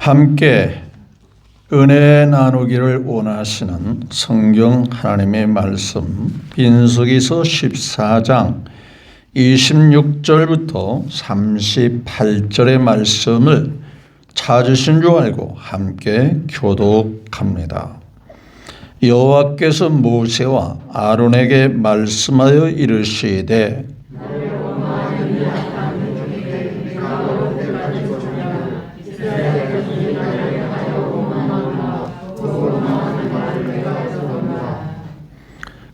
함께 은혜 나누기를 원하시는 성경 하나님의 말씀 민수기서 14장 26절부터 38절의 말씀을 찾으신 줄 알고 함께 교독합니다. 여호와께서 모세와 아론에게 말씀하여 이르시되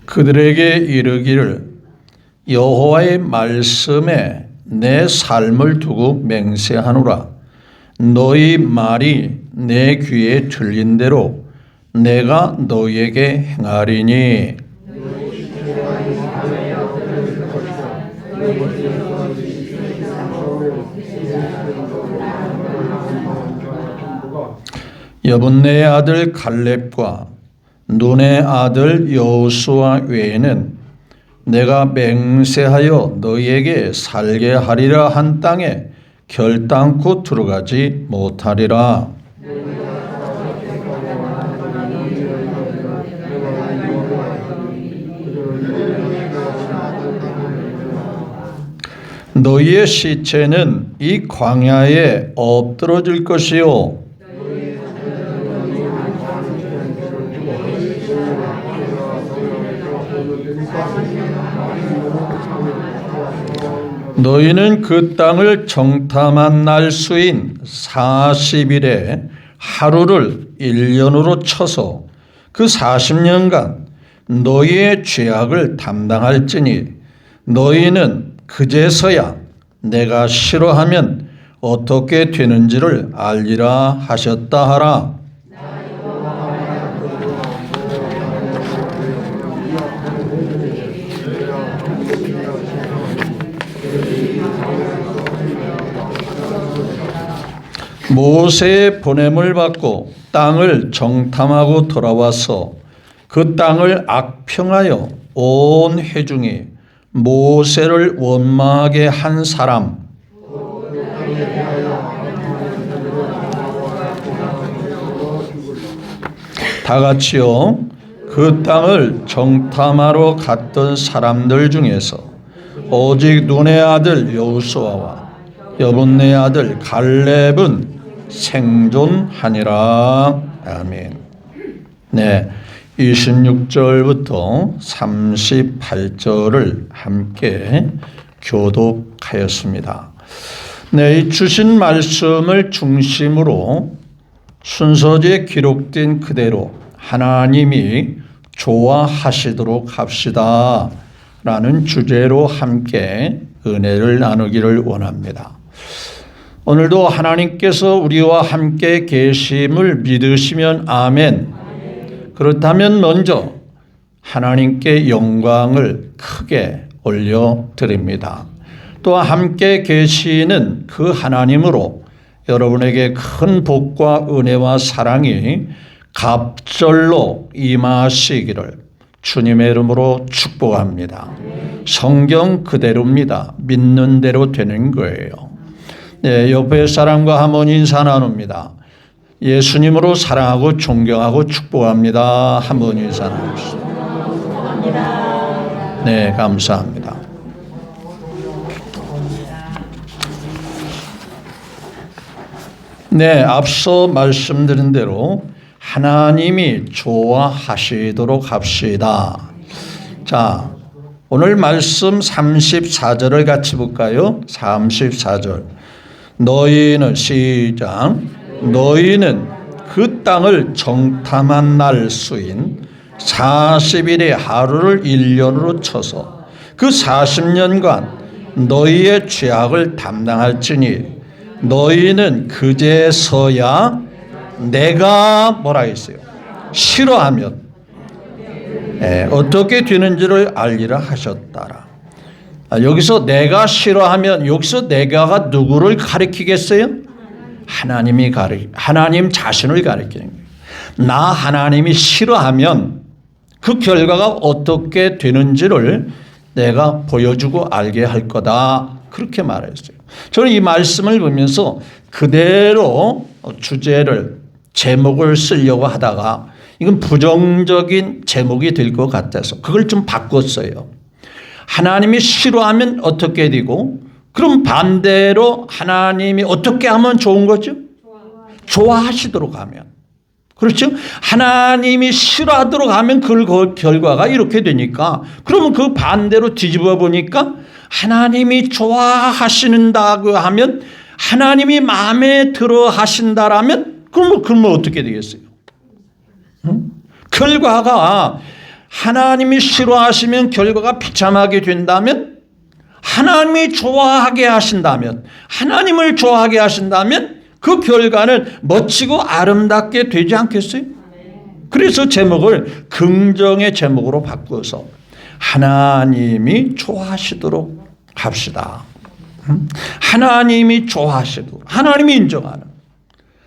그들에게 이르기를 여호와의 말씀에 내 삶을 두고 맹세하노라. 너희 말이 내 귀에 들린 대로 내가 너희에게 행하리니 여분네의 아들 갈렙과 눈의 아들 여호수아 외에는 내가 맹세하여 너희에게 살게 하리라 한 땅에 결단코 들어가지 못하리라. 너희의 시체는 이 광야에 엎드러질 것이요 너희는 그 땅을 정탐한 날 수인 40일에 하루를 1년으로 쳐서 그 40년간 너희의 죄악을 담당할지니 너희는 그제서야 내가 싫어하면 어떻게 되는지를 알리라 하셨다 하라. 모세의 보냄을 받고 땅을 정탐하고 돌아와서 그 땅을 악평하여 온 회중이 모세를 원망하게 한 사람 다 같이요. 그 땅을 정탐하러 갔던 사람들 중에서 오직 눈의 아들 여호수아와 여분네의 아들 갈렙은 생존하니라. 아멘. 네, 26절부터 38절을 함께 교독하였습니다. 네, 이 주신 말씀을 중심으로 순서지에 기록된 그대로 하나님이 좋아하시도록 합시다 라는 주제로 함께 은혜를 나누기를 원합니다. 오늘도 하나님께서 우리와 함께 계심을 믿으시면 아멘. 그렇다면 먼저 하나님께 영광을 크게 올려드립니다. 또 함께 계시는 그 하나님으로 여러분에게 큰 복과 은혜와 사랑이 갑절로 임하시기를 주님의 이름으로 축복합니다. 성경 그대로입니다. 믿는 대로 되는 거예요. 네, 옆에 사람과 한번 인사 나눕니다. 예수님으로 사랑하고 존경하고 축복합니다. 한번 인사 나눕시다. 네, 감사합니다. 네, 앞서 말씀드린 대로 하나님이 좋아하시도록 합시다. 자, 오늘 말씀 34절을 같이 볼까요? 34절. 너희는 시작. 너희는 그 땅을 정탐한 날 수인 40일의 하루를 1년으로 쳐서 그 40년간 너희의 죄악을 담당할지니 너희는 그제서야 내가 뭐라 했어요? 싫어하면 어떻게 되는지를 알리라 하셨다라. 여기서 내가 싫어하면 여기서 내가가 누구를 가리키겠어요? 하나님 자신을 가리키는 거예요. 나 하나님이 싫어하면 그 결과가 어떻게 되는지를 내가 보여주고 알게 할 거다. 그렇게 말했어요. 저는 이 말씀을 보면서 그대로 제목을 쓰려고 하다가 이건 부정적인 제목이 될 것 같아서 그걸 좀 바꿨어요. 하나님이 싫어하면 어떻게 되고, 그럼 반대로 하나님이 어떻게 하면 좋은 거죠? 좋아하시도록 하면. 그렇죠? 하나님이 싫어하도록 하면 그 결과가 이렇게 되니까, 그러면 그 반대로 뒤집어 보니까 하나님이 좋아하신다고 하면, 하나님이 마음에 들어 하신다라면 그러면 어떻게 되겠어요? 결과가 하나님이 싫어하시면 결과가 비참하게 된다면, 하나님이 좋아하게 하신다면, 하나님을 좋아하게 하신다면 그 결과는 멋지고 아름답게 되지 않겠어요? 그래서 제목을 긍정의 제목으로 바꿔서 하나님이 좋아하시도록 합시다. 하나님이 좋아하시도록, 하나님이 인정하는.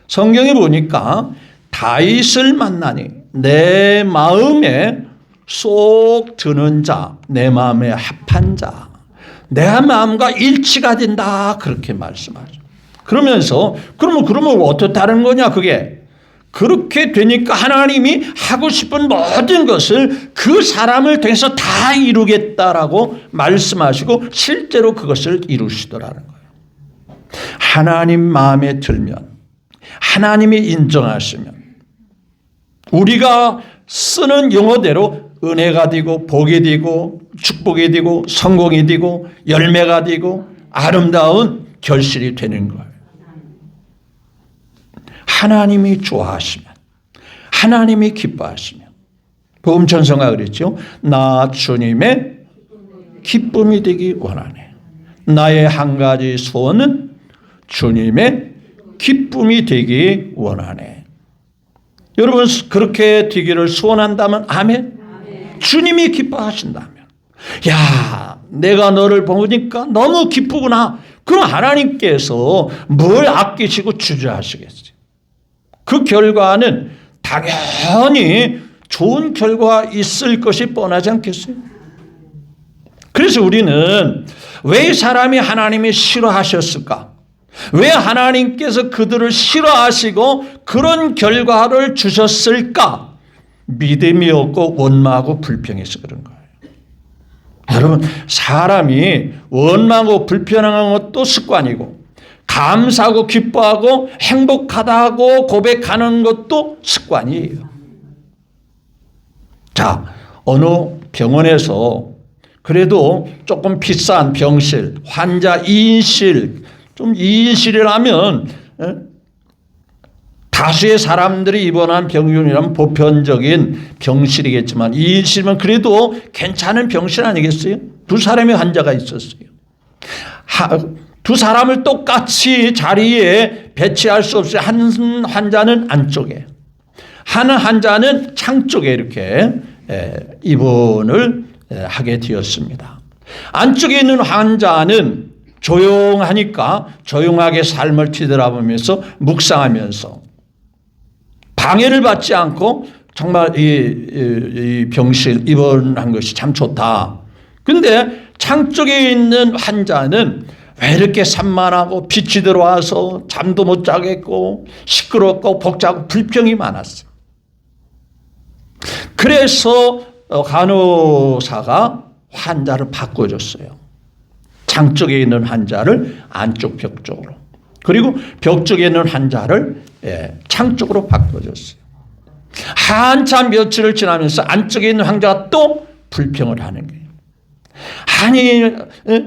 성경에 보니까 다윗을 만나니 내 마음에 쏙 드는 자, 내 마음에 합한 자, 내 마음과 일치가 된다, 그렇게 말씀하죠. 그러면서 그러면 어떻다는 거냐, 그게. 그렇게 되니까 하나님이 하고 싶은 모든 것을 그 사람을 통해서 다 이루겠다라고 말씀하시고 실제로 그것을 이루시더라는 거예요. 하나님 마음에 들면, 하나님이 인정하시면, 우리가 쓰는 용어대로 은혜가 되고 복이 되고 축복이 되고 성공이 되고 열매가 되고 아름다운 결실이 되는 거예요. 하나님이 좋아하시면, 하나님이 기뻐하시면. 복음천성가 그랬죠. 나 주님의 기쁨이 되기 원하네. 나의 한 가지 소원은 주님의 기쁨이 되기 원하네. 여러분 그렇게 되기를 소원한다면 아멘. 주님이 기뻐하신다면, 야, 내가 너를 보니까 너무 기쁘구나. 그럼 하나님께서 뭘 아끼시고 주저하시겠어요? 그 결과는 당연히 좋은 결과가 있을 것이 뻔하지 않겠어요? 그래서 우리는 왜 사람이 하나님이 싫어하셨을까? 왜 하나님께서 그들을 싫어하시고 그런 결과를 주셨을까? 믿음이 없고 원망하고 불평해서 그런 거예요. 여러분, 사람이 원망하고 불평하는 것도 습관이고, 감사하고 기뻐하고 행복하다고 고백하는 것도 습관이에요. 자, 어느 병원에서 그래도 조금 비싼 병실, 환자 2인실, 좀 2인실이라면 다수의 사람들이 입원한 병원이라면 보편적인 병실이겠지만 2인실이면 그래도 괜찮은 병실 아니겠어요? 두 사람의 환자가 있었어요. 두 사람을 똑같이 자리에 배치할 수 없어요. 한 환자는 안쪽에, 한 환자는 창 쪽에 이렇게 입원을 하게 되었습니다. 안쪽에 있는 환자는 조용하니까 조용하게 삶을 뒤돌아보면서 묵상하면서 방해를 받지 않고 정말 이 병실 입원한 것이 참 좋다. 그런데 창 쪽에 있는 환자는 왜 이렇게 산만하고 빛이 들어와서 잠도 못 자겠고 시끄럽고 복잡하고 불평이 많았어요. 그래서 간호사가 환자를 바꿔줬어요. 창 쪽에 있는 환자를 안쪽 벽 쪽으로, 그리고 벽 쪽에 있는 환자를 창 쪽으로 바꿔줬어요. 한참 며칠을 지나면서 안쪽에 있는 환자가 또 불평을 하는 거예요. 아니,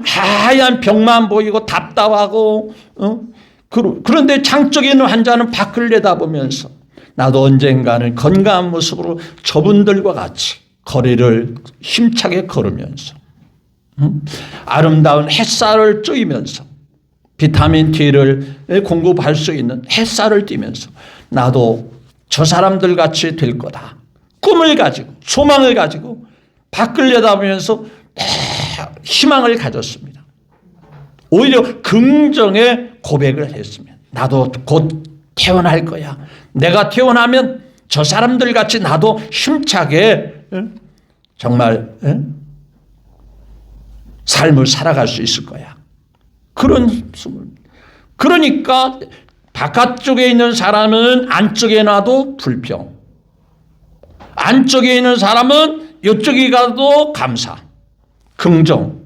하얀 벽만 보이고 답답하고, 그런데 창 쪽에 있는 환자는 밖을 내다보면서 나도 언젠가는 건강한 모습으로 저분들과 같이 거리를 힘차게 걸으면서 아름다운 햇살을 쬐면서 비타민 D를 공급할 수 있는 햇살을 띠면서 나도 저 사람들 같이 될 거다. 꿈을 가지고 소망을 가지고 밖을 내다보면서 희망을 가졌습니다. 오히려 긍정의 고백을 했습니다. 나도 곧 태어날 거야. 내가 태어나면 저 사람들 같이 나도 힘차게 정말 삶을 살아갈 수 있을 거야. 그런 그러니까 바깥쪽에 있는 사람은 안쪽에 놔도 불평, 안쪽에 있는 사람은 이쪽에 가도 감사, 긍정,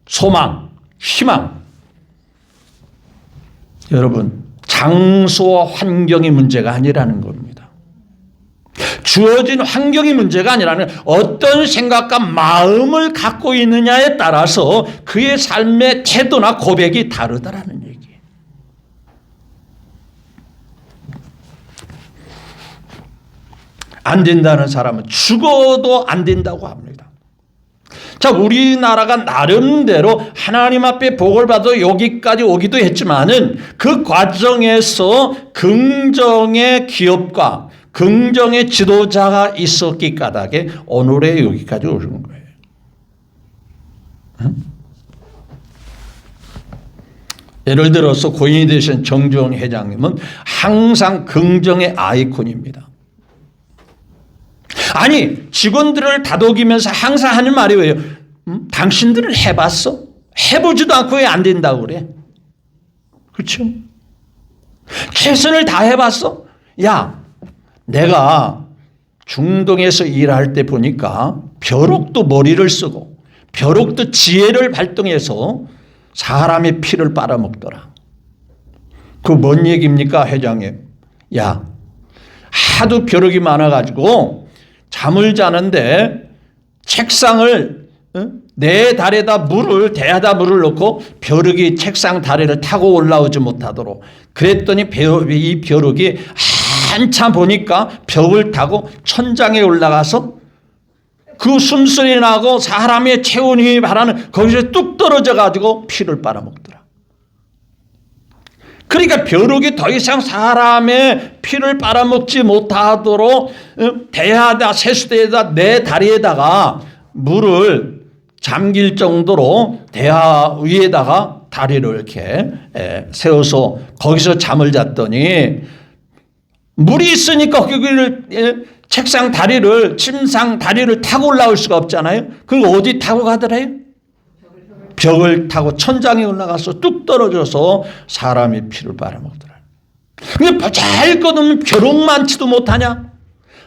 소망, 희망. 여러분, 장소와 환경이 문제가 아니라는 겁니다. 주어진 환경이 문제가 아니라는, 어떤 생각과 마음을 갖고 있느냐에 따라서 그의 삶의 태도나 고백이 다르다라는 얘기예요. 안 된다는 사람은 죽어도 안 된다고 합니다. 자, 우리나라가 나름대로 하나님 앞에 복을 받아 여기까지 오기도 했지만은 그 과정에서 긍정의 기업과 긍정의 지도자가 있었기 까닭에 오늘의 여기까지 오신 거예요. 응? 예를 들어서 고인이 되신 정주원 회장님은 항상 긍정의 아이콘입니다. 아니, 직원들을 다독이면서 항상 하는 말이 왜요? 당신들은 해봤어? 해보지도 않고 왜 안 된다고 그래? 그렇죠? 최선을 다해봤어? 야, 내가 중동에서 일할 때 보니까 벼룩도 머리를 쓰고 벼룩도 지혜를 발동해서 사람의 피를 빨아먹더라. 그 뭔 얘기입니까, 회장님? 야, 하도 벼룩이 많아가지고 잠을 자는데 책상을 내 다리에다 대야다 물을 넣고 벼룩이 책상 다리를 타고 올라오지 못하도록 그랬더니 이 벼룩이 한참 보니까 벽을 타고 천장에 올라가서 그 숨소리 나고 사람의 체온이 바라는 거기서 뚝 떨어져 가지고 피를 빨아먹더라. 그러니까 벼룩이 더 이상 사람의 피를 빨아먹지 못하도록 대야다 세수대에다 내 다리에다가 물을 잠길 정도로 대야 위에다가 다리를 이렇게 세워서 거기서 잠을 잤더니 물이 있으니까 거기를 책상 다리를 침상 다리를 타고 올라올 수가 없잖아요. 그럼 어디 타고 가더래요? 벽을 타고 천장에 올라가서 뚝 떨어져서 사람의 피를 빨아먹더라. 근데 잘 거두면 벼룩 많지도 못하냐?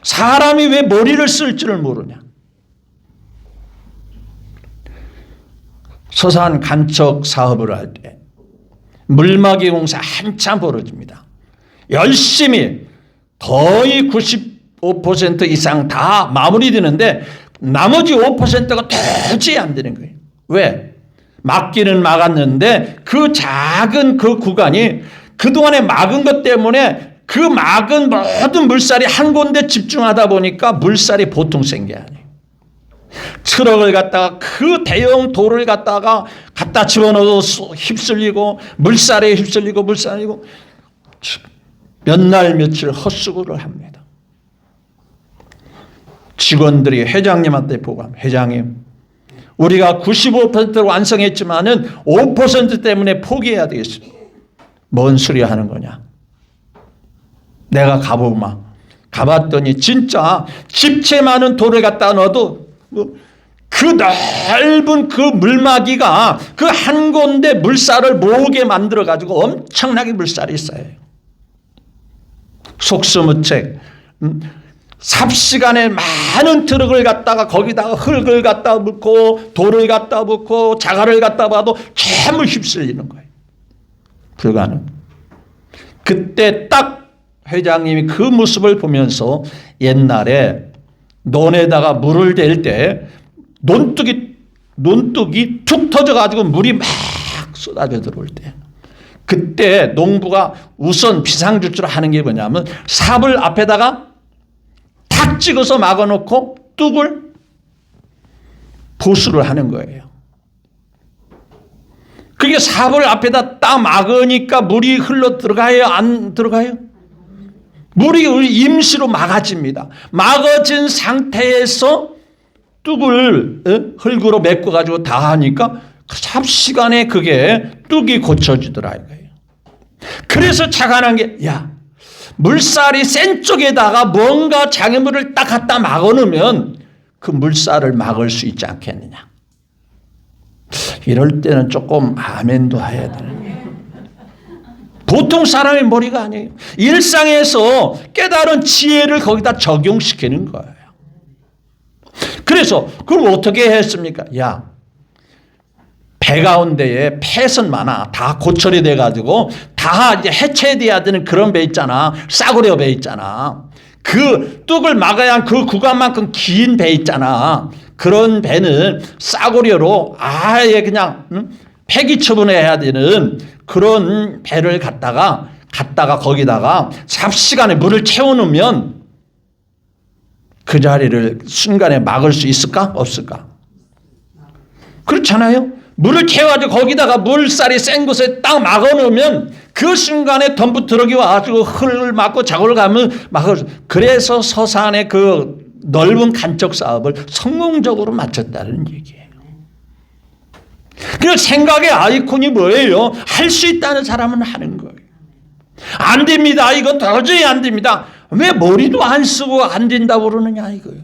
사람이 왜 머리를 쓸 줄을 모르냐? 서산 간척 사업을 할 때 물막이 공사 한참 벌어집니다. 열심히 거의 95% 이상 다 마무리되는데 나머지 5%가 도저히 안 되는 거예요. 왜? 막기는 막았는데 그 작은 그 구간이 그동안에 막은 것 때문에 그 막은 모든 물살이 한 군데 집중하다 보니까 물살이 보통 센 게 아니에요. 트럭을 갖다가 그 대형 돌을 갖다 집어넣어서 휩쓸리고 물살에 휩쓸리고 몇 날 며칠 헛수고를 합니다. 직원들이 회장님한테 보고합니다. 회장님, 우리가 95%로 완성했지만은 5% 때문에 포기해야 되겠습니다. 뭔 소리 하는 거냐? 내가 가봤더니 진짜 집채 많은 돌을 갖다 넣어도 그 넓은 그 물막이가 그 한 군데 물살을 모으게 만들어 가지고 엄청나게 물살이 쌓여요. 속수무책 삽시간에 많은 트럭을 갖다가 거기다가 흙을 갖다 붓고 돌을 갖다 붓고 자갈을 갖다 봐도 전부 휩쓸리는 거예요. 불가능. 그때 딱 회장님이 그 모습을 보면서 옛날에 논에다가 물을 댈 때 논뚝이 툭 터져가지고 물이 막 쏟아져 들어올 때 그때 농부가 우선 비상조치로 하는 게 뭐냐면 삽을 앞에다가 탁 찍어서 막아놓고 뚝을 보수를 하는 거예요. 그게 삽을 앞에다 딱 막으니까 물이 흘러 들어가요? 안 들어가요? 물이 임시로 막아집니다. 막아진 상태에서 뚝을 흙으로 메꿔가지고 다 하니까 삽시간에 그게 뚝이 고쳐지더라 이거예요. 그래서 착안한 게, 야, 물살이 센 쪽에다가 뭔가 장애물을 딱 갖다 막아놓으면 그 물살을 막을 수 있지 않겠느냐. 이럴 때는 조금 아멘도 해야 되는 거예요. 보통 사람의 머리가 아니에요. 일상에서 깨달은 지혜를 거기다 적용시키는 거예요. 그래서 그럼 어떻게 했습니까? 야, 배 가운데에 폐선 많아. 다 고철이 돼가지고 다 이제 해체돼야 되는 그런 배 있잖아. 싸구려 배 있잖아. 그 뚝을 막아야 한 그 구간만큼 긴 배 있잖아. 그런 배는 싸구려로 아예 그냥 폐기 처분해야 되는 그런 배를 갖다가 거기다가 삽시간에 물을 채워놓으면 그 자리를 순간에 막을 수 있을까? 없을까? 그렇잖아요. 물을 채워가지고 거기다가 물살이 센 곳에 딱 막아놓으면 그 순간에 덤프 트럭이 와가지고 흙을 막고 작업을 가면 막을. 그래서 서산의 그 넓은 간척 사업을 성공적으로 마쳤다는 얘기예요. 그 생각의 아이콘이 뭐예요? 할 수 있다는 사람은 하는 거예요. 안 됩니다. 이건 도저히 안 됩니다. 왜 머리도 안 쓰고 안 된다고 그러느냐 이거예요.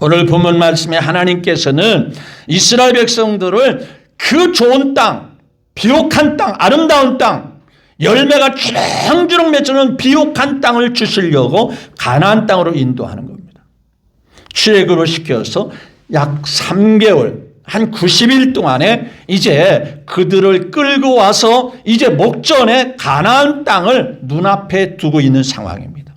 오늘 본문 말씀에 하나님께서는 이스라엘 백성들을 그 좋은 땅, 비옥한 땅, 아름다운 땅, 열매가 주렁주렁 맺어놓은 비옥한 땅을 주시려고 가나안 땅으로 인도하는 겁니다. 출애굽을 시켜서 약 3개월, 한 90일 동안에 이제 그들을 끌고 와서 이제 목전에 가나안 땅을 눈앞에 두고 있는 상황입니다.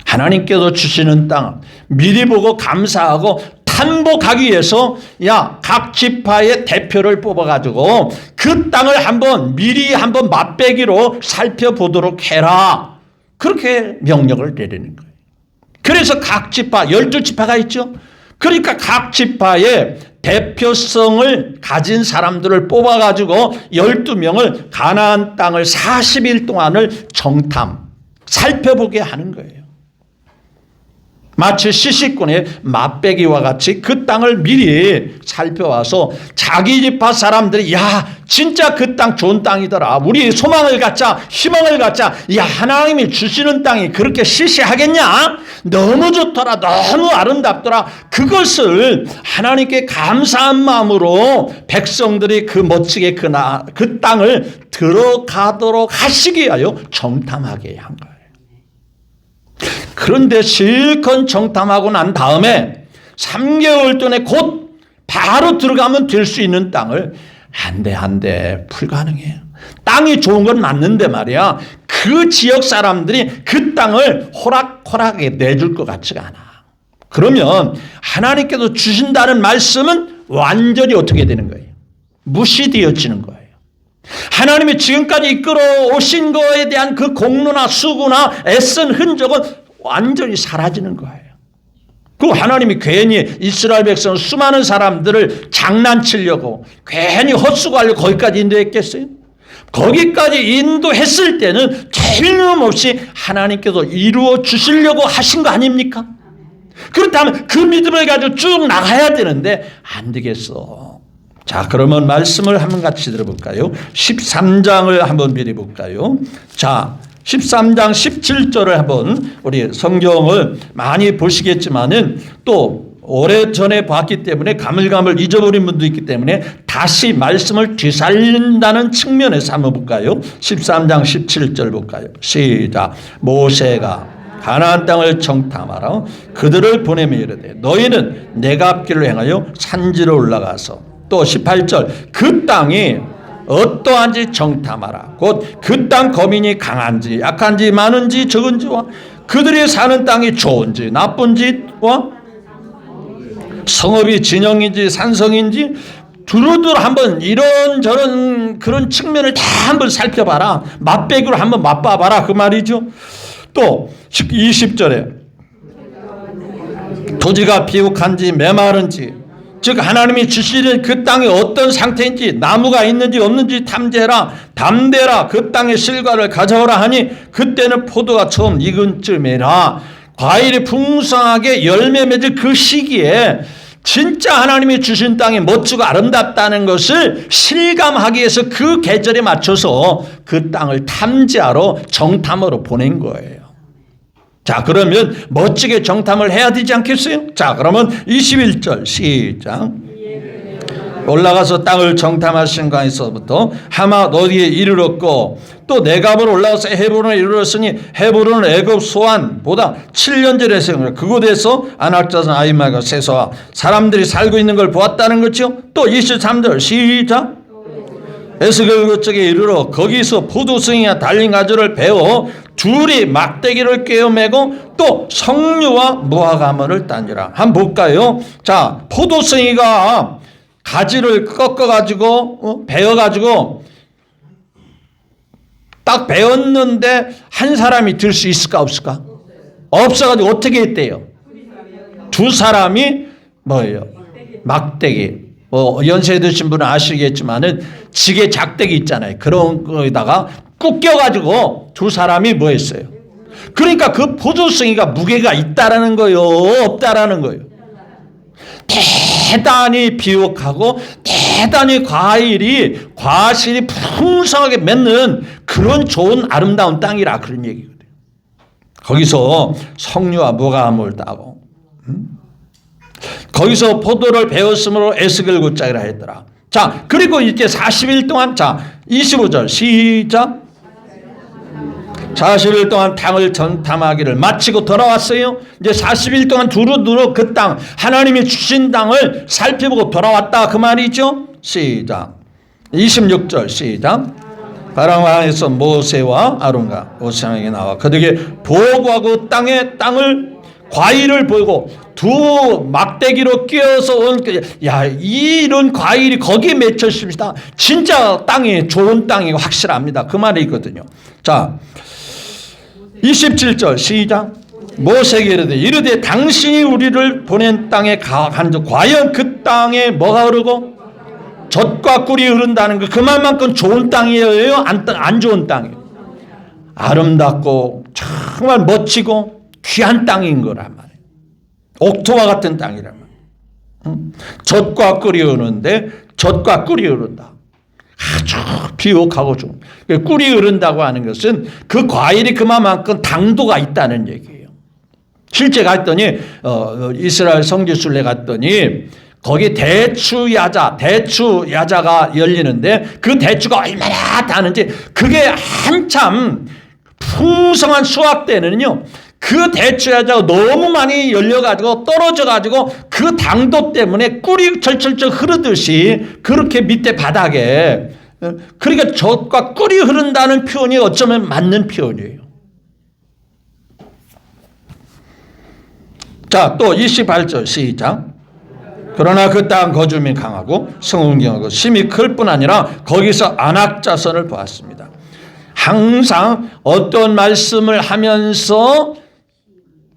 하나님께서 주시는 땅 미리 보고 감사하고 탄복하기 위해서 각 지파의 대표를 뽑아가지고 그 땅을 미리 한번 맛배기로 살펴보도록 해라. 그렇게 명령을 내리는 거예요. 그래서 각 지파, 12지파가 있죠. 그러니까 각 지파의 대표성을 가진 사람들을 뽑아가지고 12명을 가나안 땅을 40일 동안을 정탐, 살펴보게 하는 거예요. 마치 시시꾼의 맛배기와 같이 그 땅을 미리 살펴와서 자기 지파 사람들이 진짜 그 땅 좋은 땅이더라. 우리 소망을 갖자, 희망을 갖자. 하나님이 주시는 땅이 그렇게 시시하겠냐? 너무 좋더라. 너무 아름답더라. 그것을 하나님께 감사한 마음으로 백성들이 그 멋지게 그 땅을 들어가도록 하시기 위하여 정탐하게 한 거예요. 그런데 실컷 정탐하고 난 다음에 3개월 전에 곧 바로 들어가면 될 수 있는 땅을 안 돼. 불가능해요. 땅이 좋은 건 맞는데 말이야. 그 지역 사람들이 그 땅을 호락호락하게 내줄 것 같지가 않아. 그러면 하나님께서 주신다는 말씀은 완전히 어떻게 되는 거예요? 무시되어지는 거예요. 하나님이 지금까지 이끌어 오신 거에 대한 그 공로나 수고나 애쓴 흔적은 완전히 사라지는 거예요. 그 하나님이 괜히 이스라엘 백성 수많은 사람들을 장난치려고 괜히 헛수고하려고 거기까지 인도했겠어요? 거기까지 인도했을 때는 틀림없이 하나님께서 이루어 주시려고 하신 거 아닙니까? 그렇다면 그 믿음을 가지고 쭉 나가야 되는데 안 되겠어. 자, 그러면 말씀을 한번 같이 들어볼까요? 13장을 한번 미리 볼까요? 자, 13장 17절을 한번 우리 성경을 많이 보시겠지만은 또 오래전에 봤기 때문에 가물가물 잊어버린 분도 있기 때문에 다시 말씀을 되살린다는 측면에서 한번 볼까요? 13장 17절 볼까요? 시작. 모세가 가나안 땅을 정탐하라. 그들을 보내며 이르되 너희는 내가 앞길을 행하여 산지로 올라가서 또 18절 그 땅이 어떠한지 정탐하라. 곧 그 땅 거민이 강한지 약한지 많은지 적은지와 그들이 사는 땅이 좋은지 나쁜지와 성읍이 진영인지 산성인지 두루두루 한번 이런저런 그런 측면을 다 한번 살펴봐라. 맛배기로 한번 맛봐봐라 그 말이죠. 또 20절에 토지가 비옥한지 메마른지 즉 하나님이 주시는 그 땅이 어떤 상태인지 나무가 있는지 없는지 탐지해라. 담대라. 그 땅의 실과를 가져오라 하니 그때는 포도가 처음 익은 쯤이라. 과일이 풍성하게 열매 맺을 그 시기에 진짜 하나님이 주신 땅이 멋지고 아름답다는 것을 실감하기 위해서 그 계절에 맞춰서 그 땅을 탐지하러 정탐으로 보낸 거예요. 자, 그러면 멋지게 정탐을 해야 되지 않겠어요? 자, 그러면 21절 시작. 올라가서 땅을 정탐하신 강에서부터 하맛 어디에 이르렀고 또 네갑으로 올라가서 헤브론에 이르렀으니 헤브론은 애굽 소안보다 7년 전에 세운 그곳에서 안악자손 아히마가 세서와 사람들이 살고 있는 걸 보았다는 거죠. 또 23절 시작. 에스겔 그쪽에 이르러 거기서 포도승이와 달린 가지를 베어 둘이 막대기를 꿰어매고 또 석류와 무화과물을 따니라. 한번 볼까요? 자, 포도승이가 가지를 꺾어가지고 베어가지고 딱 베었는데 한 사람이 들 수 있을까 없을까? 없어가지고 어떻게 했대요? 두 사람이 뭐예요? 막대기. 연세 드신 분은 아시겠지만은 지게 작대기 있잖아요. 그런 거에다가 꾹껴가지고 두 사람이 뭐 했어요? 그러니까 그 포도승이가 무게가 있다라는 거예요? 없다라는 거예요? 대단히 비옥하고 대단히 과실이 풍성하게 맺는 그런 좋은 아름다운 땅이라 그런 얘기거든요. 거기서 석류와 무화과물을 따고 거기서 포도를 베었으므로 에스겔 굿짝이라 했더라. 자, 그리고 이제 40일 동안, 자, 25절 시작. 40일 동안 땅을 정탐하기를 마치고 돌아왔어요. 이제 40일 동안 두루두루 그 땅, 하나님이 주신 땅을 살펴보고 돌아왔다 그 말이죠. 시작. 26절 시작. 바람왕에서 모세와 아론과 오상에게 나와 그들에게 보고하고 땅을 과일을 보고 두 막대기로 끼어서 온, 야, 이런 과일이 거기에 맺혀 있습니다. 진짜 땅이 좋은 땅이 확실합니다. 그 말이거든요. 자, 27절 시작. 모세에게 이르되 당신이 우리를 보낸 땅에 간적 과연 그 땅에 뭐가 흐르고 젖과 꿀이 흐른다는 거 그만큼 좋은 땅이에요? 안 좋은 땅이에요? 아름답고 정말 멋지고 귀한 땅인 거란 말이에요. 옥토와 같은 땅이란 말이에요. 젖과 꿀이 흐르는데 젖과 꿀이 흐른다. 아주 비옥하고 좀 꿀이 흐른다고 하는 것은 그 과일이 그만큼 당도가 있다는 얘기예요. 실제 갔더니 이스라엘 성지순례 갔더니 거기 대추 야자가 열리는데 그 대추가 얼마나 다는지 그게 한참 풍성한 수확 때는요. 그 대추 야자가 너무 많이 열려가지고 떨어져가지고 그 당도 때문에 꿀이 철철철 흐르듯이 그렇게 밑에 바닥에 그러니까 젖과 꿀이 흐른다는 표현이 어쩌면 맞는 표현이에요. 자, 또 28절 시작. 그러나 그 땅 거주민이 강하고 성운경하고 심히 클 뿐 아니라 거기서 안악자손을 보았습니다. 항상 어떤 말씀을 하면서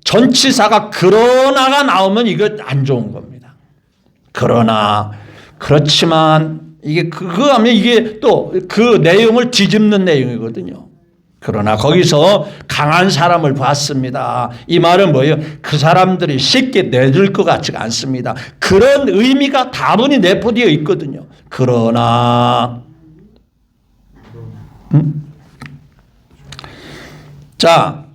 전치사가 그러나가 나오면 이거 안 좋은 겁니다. 그러나 그렇지만 이게 그거 하면 이게 또 그 내용을 뒤집는 내용이거든요. 그러나 거기서 강한 사람을 봤습니다. 이 말은 뭐예요? 그 사람들이 쉽게 내줄 것 같지가 않습니다. 그런 의미가 다분히 내포되어 있거든요. 그러나 자,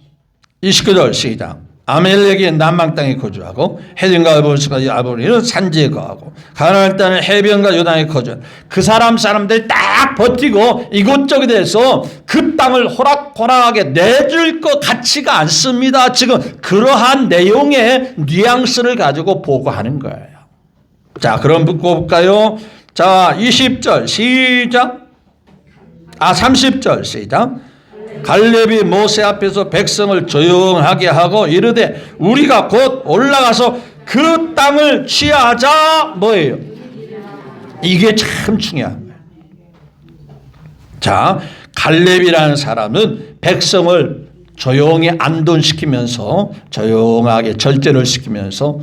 29절 시작. 아멜렉이 남방 땅에 거주하고 헤딘과 아볼스까지 아볼이는 산지에 거하고 가나안 땅은 해변과 요단에 거주한 그 사람들이 딱 버티고 이곳저곳에서 그 땅을 호락호락하게 내줄 것 같지가 않습니다. 지금 그러한 내용의 뉘앙스를 가지고 보고하는 거예요. 자, 그럼 볼까요? 자, 20절 시작. 30절 시작. 갈렙이 모세 앞에서 백성을 조용하게 하고 이르되 우리가 곧 올라가서 그 땅을 취하자. 뭐예요? 이게 참 중요한 거예요. 자, 갈렙이라는 사람은 백성을 조용히 안돈시키면서 조용하게 절제를 시키면서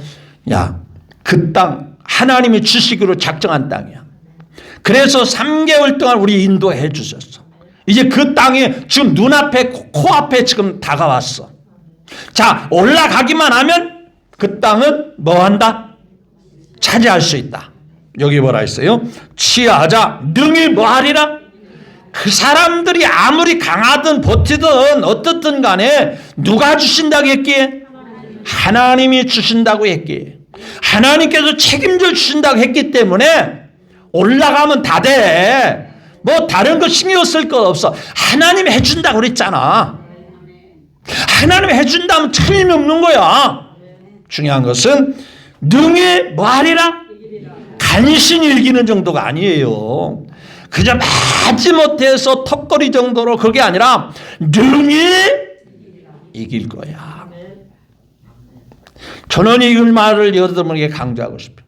야, 그 땅 하나님이 주시기로 작정한 땅이야. 그래서 3개월 동안 우리 인도해 주셨어. 이제 그 땅이 지금 눈앞에 코앞에 지금 다가왔어. 자, 올라가기만 하면 그 땅은 뭐 한다? 차지할 수 있다. 여기 뭐라 했어요? 취하자 능히 뭐 하리라? 그 사람들이 아무리 강하든 버티든 어떻든 간에 누가 주신다고 했기에? 하나님이 주신다고 했기에. 하나님께서 책임져 주신다고 했기 때문에 올라가면 다 돼. 뭐 다른 거 신경 쓸 거 없어. 하나님이 해준다고 그랬잖아. 하나님이 해준다면 틀림없는 거야. 중요한 것은 능히 뭐하리라? 간신히 이기는 정도가 아니에요. 그저 마지못해서 턱걸이 정도로 그게 아니라 능히 이길 거야. 저는 이 말을 여러분에게 강조하고 싶어요.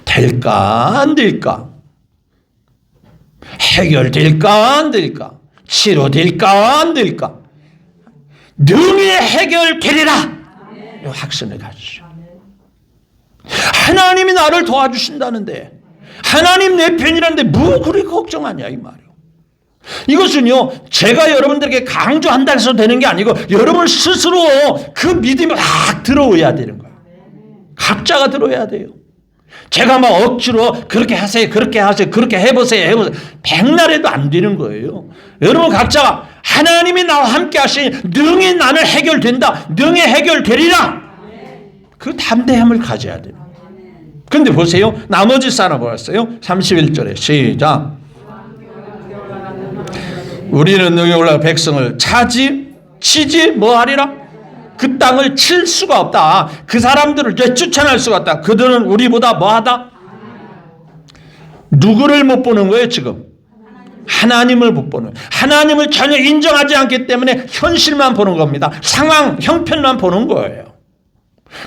될까 안 될까? 해결될까 안 될까? 치료될까 안 될까? 능히 해결되리라. 이 확신을 가지죠. 하나님이 나를 도와주신다는데, 하나님 내 편이라는데 뭐 그리 걱정하냐 이 말이에요. 이것은요, 제가 여러분들에게 강조한다 해서 되는 게 아니고 여러분 스스로 그 믿음이 확 들어오야 되는 거예요. 각자가 들어야 돼요. 제가 막 억지로 그렇게 하세요, 그렇게 하세요, 그렇게 해보세요. 백날해도 안 되는 거예요. 여러분 각자가 하나님이 나와 함께 하시니 능히 나는 해결된다, 능히 해결되리라, 그 담대함을 가져야 돼요. 그런데 보세요, 나머지 사람 보았어요? 31절에 시작. 우리는 능히 올라가 백성을 치지 뭐하리라? 그 땅을 칠 수가 없다. 그 사람들을 쫓아낼 수가 없다. 그들은 우리보다 뭐하다? 누구를 못 보는 거예요 지금? 하나님을 못 보는 거예요. 하나님을 전혀 인정하지 않기 때문에 현실만 보는 겁니다. 상황, 형편만 보는 거예요.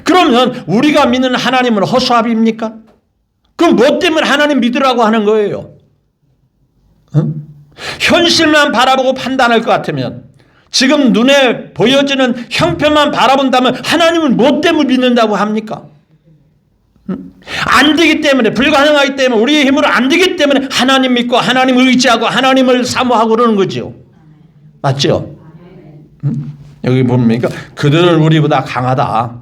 그러면 우리가 믿는 하나님은 허수아비입니까? 그럼 뭐 때문에 하나님 믿으라고 하는 거예요? 응? 현실만 바라보고 판단할 것 같으면, 지금 눈에 보여지는 형편만 바라본다면 하나님은 뭐 때문에 믿는다고 합니까? 안 되기 때문에, 불가능하기 때문에, 우리의 힘으로 안 되기 때문에 하나님 믿고 하나님을 의지하고 하나님을 사모하고 그러는 거죠. 맞죠? 여기 보니까 그들은 우리보다 강하다.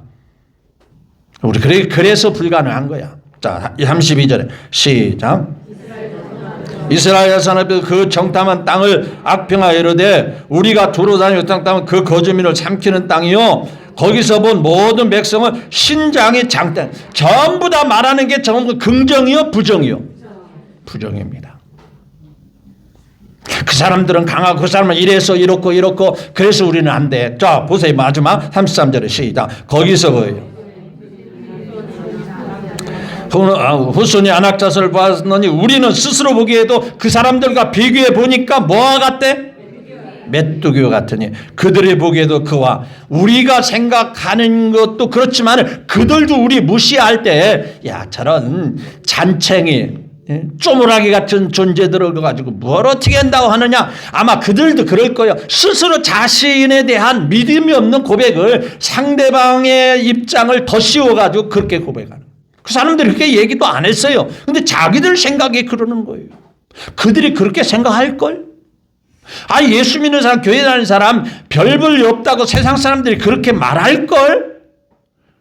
우리 그래서 불가능한 거야. 자, 32절에 시작. 이스라엘 자손 앞에서 그 정탐한 땅을 악평하여 이르되 우리가 두루 다니는 땅은 그 거주민을 삼키는 땅이요, 거기서 본 모든 백성은 신장이 장땡. 전부 다 말하는 게 전부 긍정이요 부정이요? 부정입니다. 그 사람들은 강하고 그 사람은 이래서 이렇고 그래서 우리는 안 돼. 자 보세요, 마지막 33절에 시작. 거기서 뭐예요? 후손이 안악자손을 보았느니 우리는 스스로 보기에도 그 사람들과 비교해 보니까 뭐와 같대? 메뚜기와 같으니 그들이 보기에도 그와 우리가 생각하는 것도 그렇지만 그들도 우리 무시할 때, 야 저런 잔챙이 쪼무라기 같은 존재들을 가지고 뭘 어떻게 한다고 하느냐, 아마 그들도 그럴 거예요. 스스로 자신에 대한 믿음이 없는 고백을, 상대방의 입장을 더 씌워가지고 그렇게 고백하는. 그 사람들이 그렇게 얘기도 안 했어요. 근데 자기들 생각에 그러는 거예요. 그들이 그렇게 생각할걸? 예수 믿는 사람, 교회 다니는 사람 별 볼 일 없다고 세상 사람들이 그렇게 말할걸?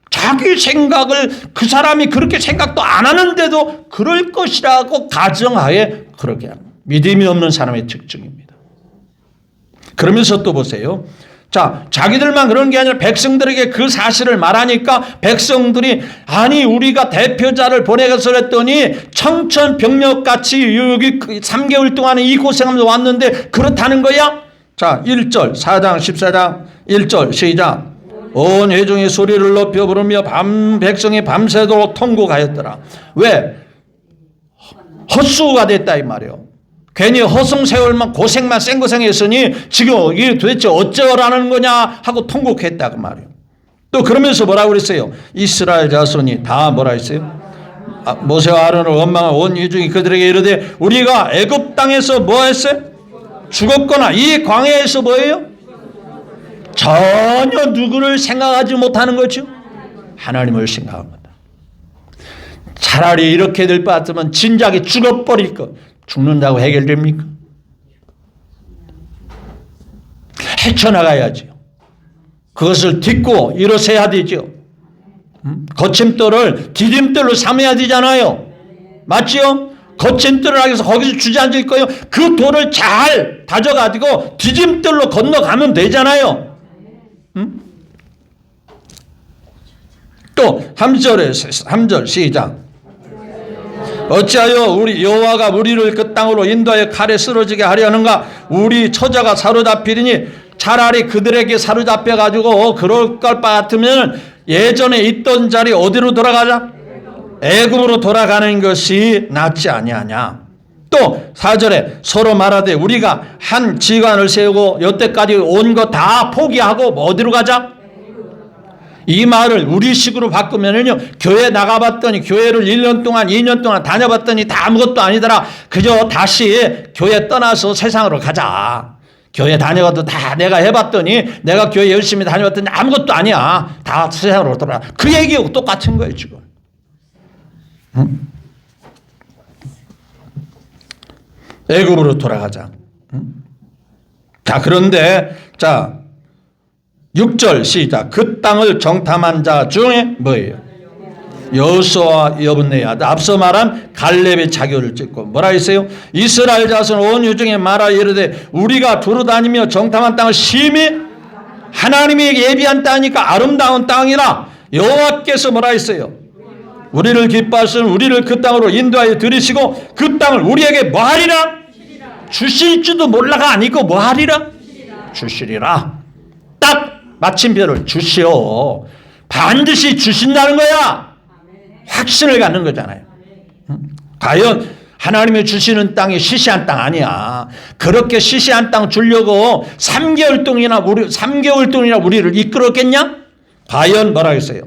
자기 생각을, 그 사람이 그렇게 생각도 안 하는데도 그럴 것이라고 가정하에 그렇게 합니다. 믿음이 없는 사람의 특징입니다. 그러면서 또 보세요. 자, 자기들만 그런 게 아니라 백성들에게 그 사실을 말하니까 백성들이, 아니 우리가 대표자를 보내서 그랬더니 청천벽력같이 여기 3개월 동안에 이 고생하면서 왔는데 그렇다는 거야? 자 1절 4장 14장 1절 시작. 온 회중이 소리를 높여 부르며 백성이 밤새도록 통곡하였더라. 왜? 헛수가 됐다 이 말이에요. 괜히 허송세월만 고생만 생고생했으니 지금 이게 도대체 어쩌라는 거냐 하고 통곡했다 그 말이에요. 또 그러면서 뭐라고 그랬어요? 이스라엘 자손이 다 뭐라 했어요? 모세와 아론을 원망한 온 회중이 그들에게 이르되 우리가 애굽 땅에서 뭐 했어요? 죽었거나 이 광야에서 뭐예요? 전혀 누구를 생각하지 못하는 거죠. 하나님을 생각합니다. 차라리 이렇게 될 것 같으면 진작에 죽어버릴 것. 죽는다고 해결됩니까? 헤쳐나가야죠. 그것을 딛고 일어서야 되죠. 거침돌을 디딤돌로 삼아야 되잖아요. 맞죠? 거친 뜰을 하기 위해서 거기서 주저앉을 거예요. 그 돌을 잘 다져가지고 디딤돌로 건너가면 되잖아요. 응? 또 3절 시작. 어찌하여 우리 여호와가 우리를 그 땅으로 인도하여 칼에 쓰러지게 하려는가? 우리 처자가 사로잡히리니 차라리 그들에게 사로잡혀 가지고 그럴 것 같으면 예전에 있던 자리 어디로 돌아가자? 애굽으로 돌아가는 것이 낫지 아니하냐. 또 4절에 서로 말하되 우리가 한 지관을 세우고 여태까지 온 거 다 포기하고 어디로 가자? 이 말을 우리식으로 바꾸면은요, 교회 나가봤더니 교회를 1년 동안 2년 동안 다녀봤더니 다 아무것도 아니더라. 그저 다시 교회 떠나서 세상으로 가자. 교회 다녀가도 다 내가 해봤더니 내가 교회 열심히 다녀봤더니 아무것도 아니야. 다 세상으로 돌아가. 그 얘기하고 똑같은 거예요 지금. 응? 애굽으로 돌아가자. 응? 자, 그런데 자 6절 시작. 그 땅을 정탐한 자 중에 뭐예요? 여호수아와 여분네야. 앞서 말한 갈렙의 자교를 찍고 뭐라 했어요? 이스라엘 자손 온 유중에 말하 이르되 우리가 두루 다니며 정탐한 땅을 심히 하나님이 예비한 땅이니까 아름다운 땅이라. 여호와께서 뭐라 했어요? 우리를 기뻐하시는 우리를 그 땅으로 인도하여 들이시고 그 땅을 우리에게 뭐하리라? 주실지도 몰라가 아니고 뭐하리라? 주시리라. 딱 마침표를 주시오. 반드시 주신다는 거야. 확신을 갖는 거잖아요. 과연 하나님이 주시는 땅이 시시한 땅 아니야. 그렇게 시시한 땅 주려고 3개월 동안이나 우리를 이끌었겠냐? 과연 뭐라 했어요?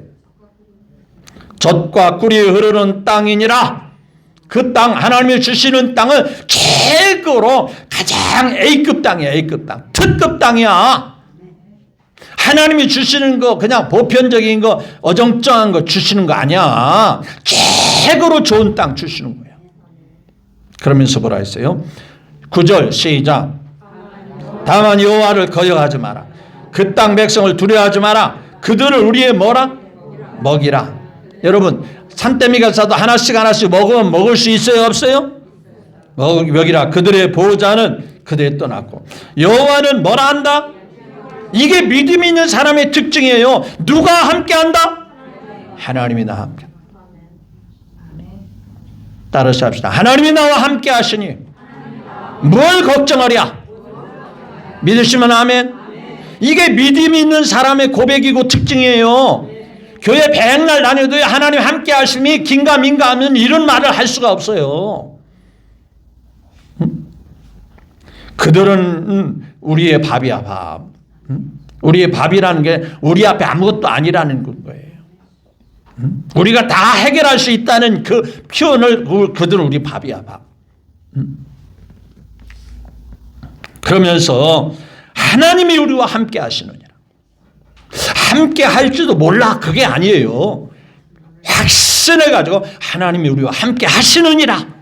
젖과 꿀이 흐르는 땅이니라. 그 땅, 하나님이 주시는 땅은 최고로 가장 A급 땅이야. A급 땅. 특급 땅이야. 하나님이 주시는 거 그냥 보편적인 거 어정쩡한 거 주시는 거 아니야. 최고로 좋은 땅 주시는 거야. 그러면서 뭐라 했어요? 9절 시작. 다만 여호와를 거역하지 마라. 그 땅 백성을 두려워하지 마라. 그들을 우리의 뭐라? 먹이라. 여러분 산더미가 싸도 하나씩 먹으면 먹을 수 있어요? 없어요? 먹이라. 그들의 보호자는 그들에 떠났고 여호와는 뭐라 한다? 이게 믿음 있는 사람의 특징이에요. 누가 함께한다? 하나님이 나와 함께. 따라서 합시다. 하나님이 나와 함께 하시니 뭘 걱정하랴? 믿으시면 아멘. 이게 믿음 있는 사람의 고백이고 특징이에요. 교회 백날 다녀도 하나님 함께 하심이 긴가민가 하면 이런 말을 할 수가 없어요. 그들은 우리의 밥이야, 밥. 우리의 밥이라는 게 우리 앞에 아무것도 아니라는 거예요. 우리가 다 해결할 수 있다는 그 표현을 그들은 우리 밥이야, 밥. 그러면서 하나님이 우리와 함께 하시느니라. 함께 할지도 몰라. 그게 아니에요. 확신을 가지고 하나님이 우리와 함께 하시느니라.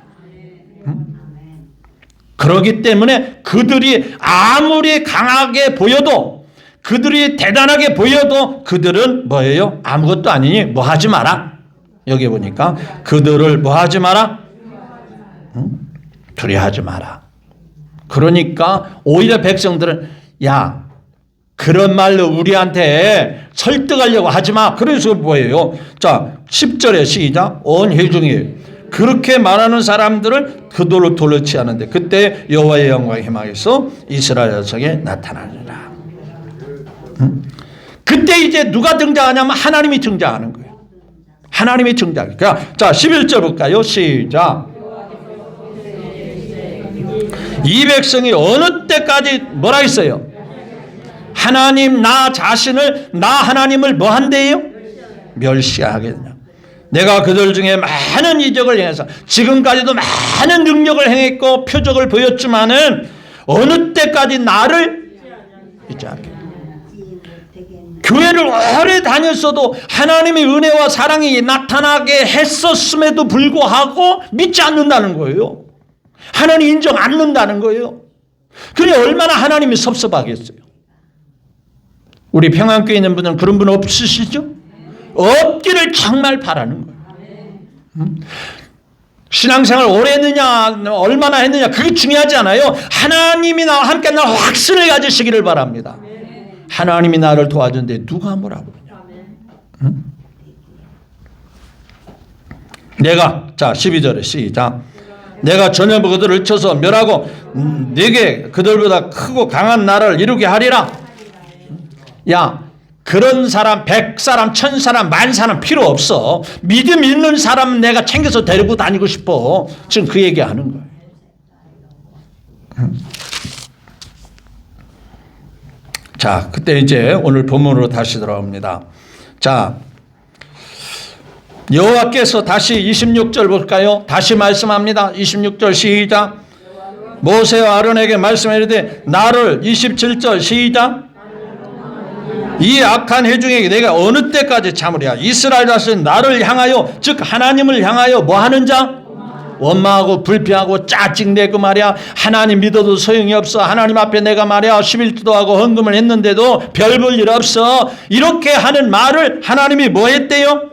그렇기 때문에 그들이 아무리 강하게 보여도 그들이 대단하게 보여도 그들은 뭐예요? 아무것도 아니니 뭐 하지 마라. 여기 보니까 그들을 뭐 하지 마라? 두려워하지 마라. 그러니까 오히려 백성들은 야 그런 말로 우리한테 설득하려고 하지 마. 그래서 뭐예요? 자 10절에 시작. 온 회중이 그렇게 말하는 사람들을 그들로 돌로 취하는데 그때 여호와의 영광이 희망해서 이스라엘 자손에게 나타나리라. 그때 이제 누가 등장하냐면 하나님이 등장하는 거예요. 하나님이 등장해요. 자 11절 볼까요? 시작. 이 백성이 어느 때까지 뭐라 했어요? 하나님 나 자신을 나 하나님을 뭐 한대요? 멸시하겠냐. 내가 그들 중에 많은 이적을 행해서 지금까지도 많은 능력을 행했고 표적을 보였지만은 어느 때까지 나를 잊지 않겠냐. 교회를 오래 다녔어도 하나님의 은혜와 사랑이 나타나게 했었음에도 불구하고 믿지 않는다는 거예요. 하나님 인정 안 는다는 거예요. 그래 얼마나 하나님이 섭섭하겠어요. 우리 평안교회 있는 분들은 그런 분 없으시죠? 없기를 정말 바라는 거예요. 신앙생활 오래 했느냐, 얼마나 했느냐, 그게 중요하지 않아요. 하나님이 나와 함께 나 확신을 가지시기를 바랍니다. 하나님이 나를 도와준데 누가 뭐라고 그러냐. 응? 내가, 자 12절에 시작. 내가 전혀 그들을 쳐서 멸하고 네게 그들보다 크고 강한 나라를 이루게 하리라. 야, 그런 사람 100사람 1000사람 10,000사람 필요 없어. 믿음 있는 사람 내가 챙겨서 데리고 다니고 싶어. 지금 그 얘기하는 거예요. 자, 그때 이제 오늘 본문으로 다시 돌아옵니다. 자, 여호와께서 다시 26절 볼까요? 다시 말씀합니다. 26절 시작. 모세와 아론에게 말씀하시되 나를 27절 시작. 이 악한 해 중에 내가 어느 때까지 참으랴. 이스라엘 자손 나를 향하여 즉 하나님을 향하여 뭐 하는 자? 원망하고 불평하고 짜증내고 말이야. 하나님 믿어도 소용이 없어. 하나님 앞에 내가 말이야 11조도 하고 헌금을 했는데도 별 볼 일 없어. 이렇게 하는 말을 하나님이 뭐 했대요?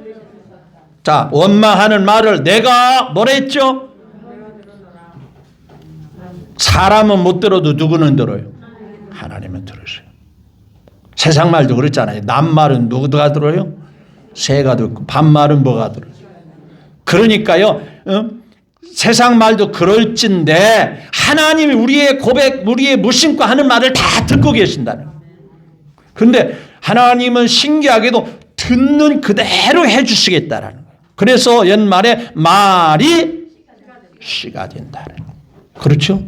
자, 원망하는 말을 내가 뭐라 했죠? 사람은 못 들어도 누구는 들어요? 하나님은 들으세요. 세상 말도 그렇잖아요. 남말은 누가 들어요? 새가 듣고 반말은 뭐가 들어요? 그러니까요. 세상 말도 그럴진데 하나님이 우리의 고백, 우리의 무심과 하는 말을 다 듣고 계신다는 거예요. 그런데 하나님은 신기하게도 듣는 그대로 해주시겠다라는 거예요. 그래서 옛말에 말이 씨가 된다는 거예요. 그렇죠?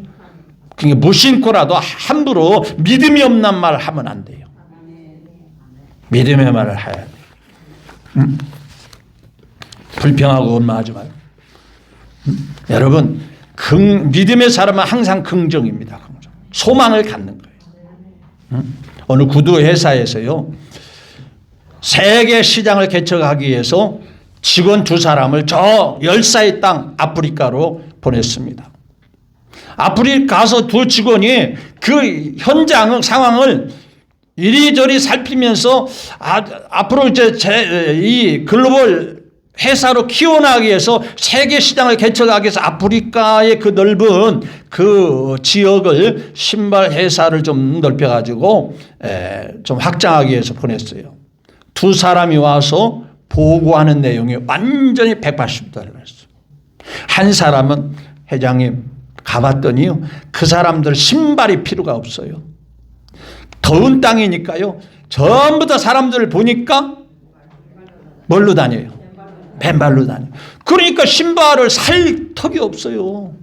그러니까 무심코라도 함부로 믿음이 없는 말을 하면 안 돼요. 믿음의 말을 해야 돼요. 불평하고 원망하지 마요. 여러분, 믿음의 사람은 항상 긍정입니다. 긍정. 소망을 갖는 거예요. 어느 구두 회사에서요, 세계 시장을 개척하기 위해서 직원 2사람을 저 열사의 땅 아프리카로 보냈습니다. 아프리카 가서 2 직원이 그 현장 상황을 이리저리 살피면서 앞으로 이제 이 글로벌 회사로 키워나가기 위해서 세계 시장을 개척하기 위해서 아프리카의 그 넓은 그 지역을 신발 회사를 좀 넓혀가지고 좀 확장하기 위해서 보냈어요. 2사람이 와서 보고하는 내용이 완전히 180도를 했어요. 한 사람은 회장님 가봤더니요, 그 사람들 신발이 필요가 없어요. 더운 땅이니까요, 전부 다 사람들을 보니까 뭘로 다녀요? 맨발로 다녀요. 그러니까 신발을 살 턱이 없어요.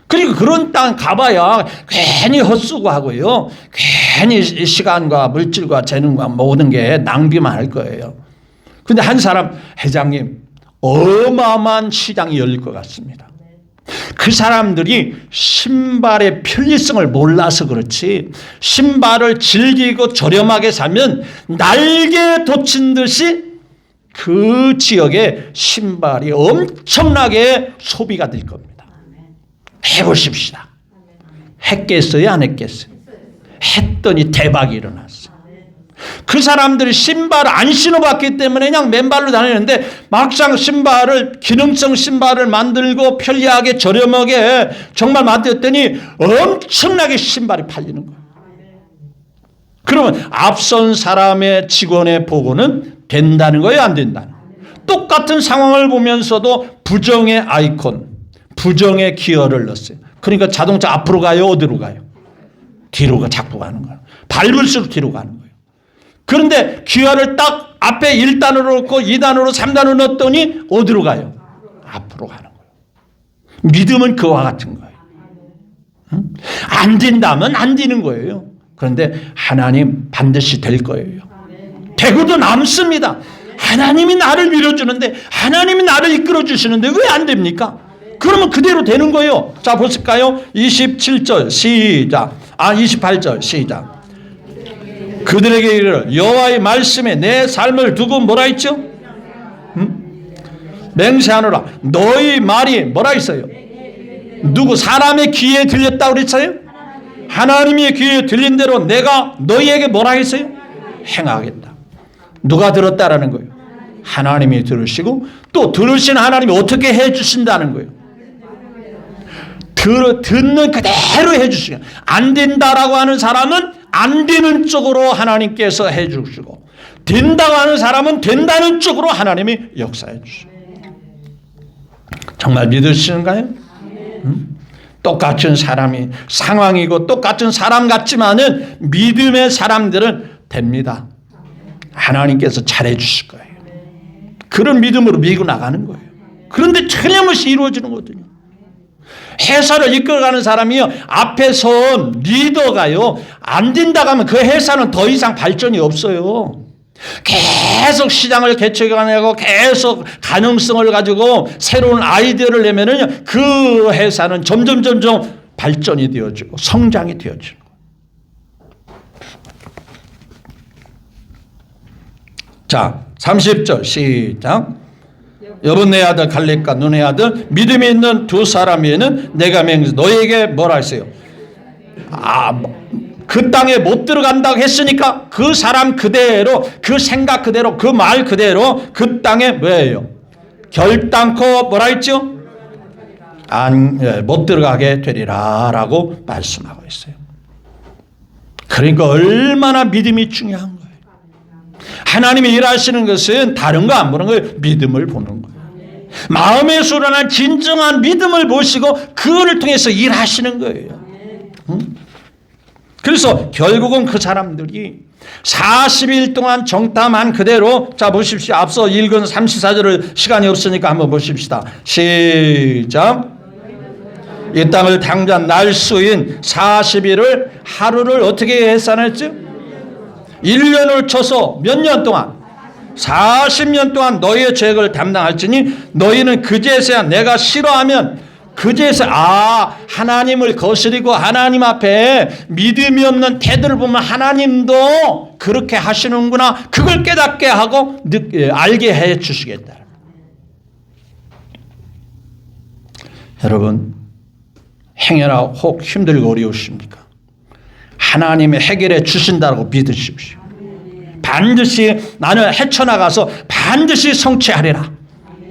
그러니까 그런 땅 가봐야 괜히 헛수고 하고요, 괜히 시간과 물질과 재능과 모든 게 낭비만 할 거예요. 근데 한 사람, 회장님 어마어마한 시장이 열릴 것 같습니다. 그 사람들이 신발의 편리성을 몰라서 그렇지 신발을 즐기고 저렴하게 사면 날개에 돋친 듯이 그 지역에 신발이 엄청나게 소비가 될 겁니다. 해보십시다. 했겠어요? 안 했겠어요? 했더니 대박이 일어났어요. 그 사람들이 신발을 안 신어봤기 때문에 그냥 맨발로 다니는데 막상 신발을, 기능성 신발을 만들고 편리하게 저렴하게 정말 만들었더니 엄청나게 신발이 팔리는 거예요. 그러면 앞선 사람의 직원의 보고는 된다는 거예요? 안 된다는 거예요? 똑같은 상황을 보면서도 부정의 아이콘, 부정의 기어를 넣었어요. 그러니까 자동차 앞으로 가요? 어디로 가요? 뒤로 자꾸 가는 거예요. 밟을수록 뒤로 가는 거예요. 그런데 기어를 딱 앞에 1단으로 넣고 2단으로 3단으로 넣었더니 어디로 가요? 앞으로 가는 거예요. 믿음은 그와 같은 거예요. 안 된다면 안 되는 거예요. 그런데 하나님 반드시 될 거예요. 되고도 남습니다. 하나님이 나를 밀어주는데, 하나님이 나를 이끌어주시는데 왜 안 됩니까? 그러면 그대로 되는 거예요. 자, 보실까요? 27절 시작. 28절 시작. 그들에게 이르러 여호와의 말씀에 내 삶을 두고 뭐라 했죠? 맹세하노라. 너희 말이 뭐라 했어요? 누구 사람의 귀에 들렸다고 그랬어요? 하나님의 귀에 들린 대로 내가 너희에게 뭐라 했어요? 행하겠다. 누가 들었다라는 거예요? 하나님이 들으시고 또 들으신 하나님이 어떻게 해 주신다는 거예요? 듣는 그대로 해주시고, 안 된다라고 하는 사람은 안 되는 쪽으로 하나님께서 해주시고, 된다고 하는 사람은 된다는 쪽으로 하나님이 역사해 주시고. 정말 믿으시는가요? 똑같은 사람이 상황이고 똑같은 사람 같지만은 믿음의 사람들은 됩니다. 하나님께서 잘해 주실 거예요. 그런 믿음으로 밀고 나가는 거예요. 그런데 틀림없이 이루어지는 거거든요. 회사를 이끌어가는 사람이요, 앞에 선 리더가요, 안 된다고 하면 그 회사는 더 이상 발전이 없어요. 계속 시장을 개척해가고 계속 가능성을 가지고 새로운 아이디어를 내면은 그 회사는 점점 발전이 되어지고 성장이 되어지는 거예요. 자, 30절 시작. 여보 내 아들 갈렙과 눈의 아들 믿음이 있는 두 사람에는 내가 맹세 너에게 뭐라 했어요? 그 땅에 못 들어간다고 했으니까 그 사람 그대로, 그 생각 그대로, 그 말 그대로 그 땅에 뭐예요? 결단코 뭐라 했죠? 못 들어가게 되리라 라고 말씀하고 있어요. 그러니까 얼마나 믿음이 중요한 거예요. 하나님이 일하시는 것은 다른 거 안 보는 거예요. 믿음을 보는 거예요. 마음에 수련한 진정한 믿음을 보시고 그거를 통해서 일하시는 거예요. 그래서 결국은 그 사람들이 40일 동안 정탐한 그대로, 자 보십시오. 앞서 읽은 34절을 시간이 없으니까 한번 보십시다. 시작. 이 땅을 당장 날수인 40일을 하루를 어떻게 계산했죠? 1년을 쳐서 몇 년 동안? 40년 동안 너희의 죄를 담당할지니 너희는 그제서야 내가 싫어하면 그제서 하나님을 거스리고 하나님 앞에 믿음이 없는 태도를 보면 하나님도 그렇게 하시는구나, 그걸 깨닫게 하고 알게 해 주시겠다. 여러분, 행여나 혹 힘들고 어려우십니까? 하나님이 해결해 주신다고 믿으십시오. 반드시 나는 헤쳐나가서 반드시 성취하리라,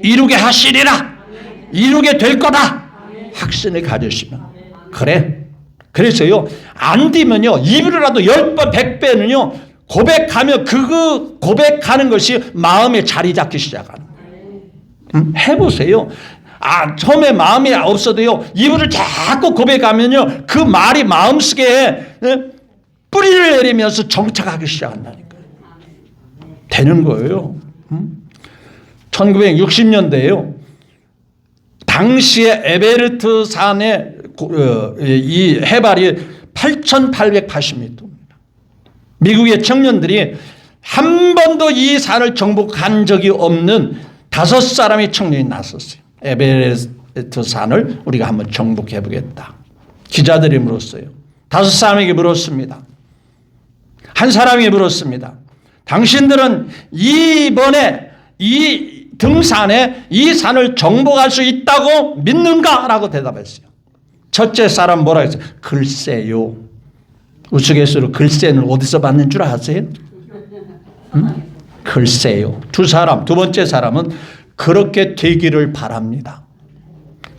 이루게 하시리라, 이루게 될 거다 확신을 가지시면, 그래서요 안 되면요 입으로라도 10번 100배는요 고백하면 그 고백하는 것이 마음에 자리 잡기 시작하는 거예요. 해보세요. 처음에 마음이 없어도요 입으로 자꾸 고백하면요 그 말이 마음속에 뿌리를 내리면서 정착하기 시작한다니까요. 되는 거예요. 1960년대에요. 당시에 에베레스트 산의 이 해발이 8,880m입니다. 미국의 청년들이 한 번도 이 산을 정복한 적이 없는 5사람의 청년이 나섰어요. 에베레스트 산을 우리가 한번 정복해 보겠다. 기자들이 물었어요. 5사람에게 물었습니다. 한 사람이 물었습니다. 당신들은 이번에 이 등산에 이 산을 정복할 수 있다고 믿는가? 라고 대답했어요. 첫째 사람 뭐라 했어요? 글쎄요. 우스갯소리로 글쎄는 어디서 받는 줄 아세요? 글쎄요. 두 번째 사람은 그렇게 되기를 바랍니다.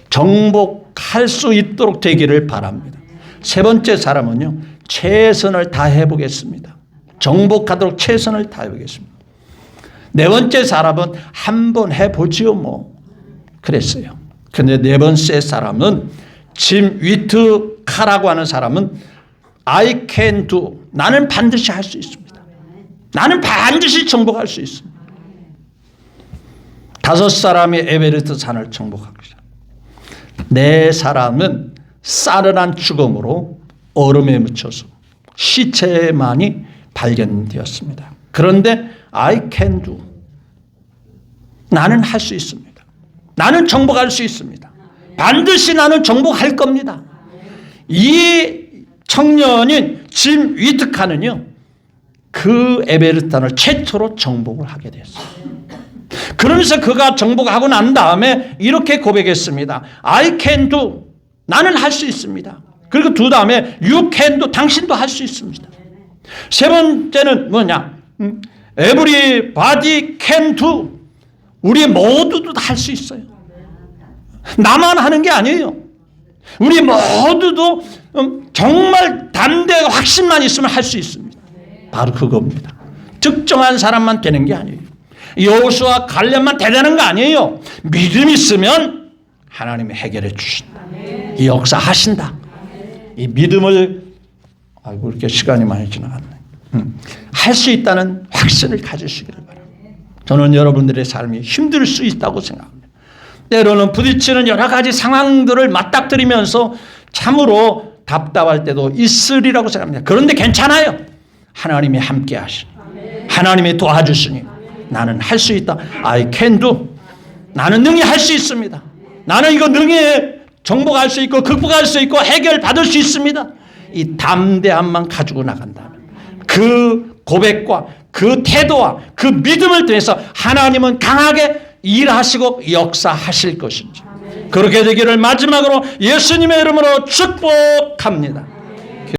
정복할 수 있도록 되기를 바랍니다. 세 번째 사람은요, 최선을 다해 보겠습니다. 정복하도록 최선을 다해 보겠습니다. 네 번째 사람은 한번 해보지요 뭐 그랬어요. 근데 네 번째 사람은 짐 위트카라고 하는 사람은 I can do, 나는 반드시 할 수 있습니다. 나는 반드시 정복할 수 있습니다. 5사람이 에베레스트 산을 정복하기 시작합니다. 4사람은 싸늘한 죽음으로 얼음에 묻혀서 시체만이 발견되었습니다. 그런데 I can do, 나는 할 수 있습니다. 나는 정복할 수 있습니다. 반드시 나는 정복할 겁니다. 이 청년인 짐 위트카는요 그 에베레스트산을 최초로 정복을 하게 됐어요. 그러면서 그가 정복하고 난 다음에 이렇게 고백했습니다. I can do, 나는 할 수 있습니다. 그리고 두 다음에 you can do, 당신도 할 수 있습니다. 세 번째는 뭐냐? Everybody can do, 우리 모두도 할 수 있어요. 나만 하는 게 아니에요. 우리 모두도 정말 담대하고 확신만 있으면 할 수 있습니다. 바로 그겁니다. 특정한 사람만 되는 게 아니에요. 여호수아 갈렙만 대단한 거 아니에요. 믿음 있으면 하나님이 해결해 주신다. 이 역사하신다. 이 믿음을 아이고 이렇게 시간이 많이 지나갔네. 할 수 있다는 확신을 가지시기를 바랍니다. 저는 여러분들의 삶이 힘들 수 있다고 생각합니다. 때로는 부딪히는 여러 가지 상황들을 맞닥뜨리면서 참으로 답답할 때도 있으리라고 생각합니다. 그런데 괜찮아요. 하나님이 함께 하시니, 하나님이 도와주시니 나는 할 수 있다. I can do. 나는 능히 할 수 있습니다. 나는 이거 능히 정복할 수 있고 극복할 수 있고 해결받을 수 있습니다. 이 담대함만 가지고 나간다면 그 고백과 그 태도와 그 믿음을 통해서 하나님은 강하게 일하시고 역사하실 것인지 그렇게 되기를 마지막으로 예수님의 이름으로 축복합니다.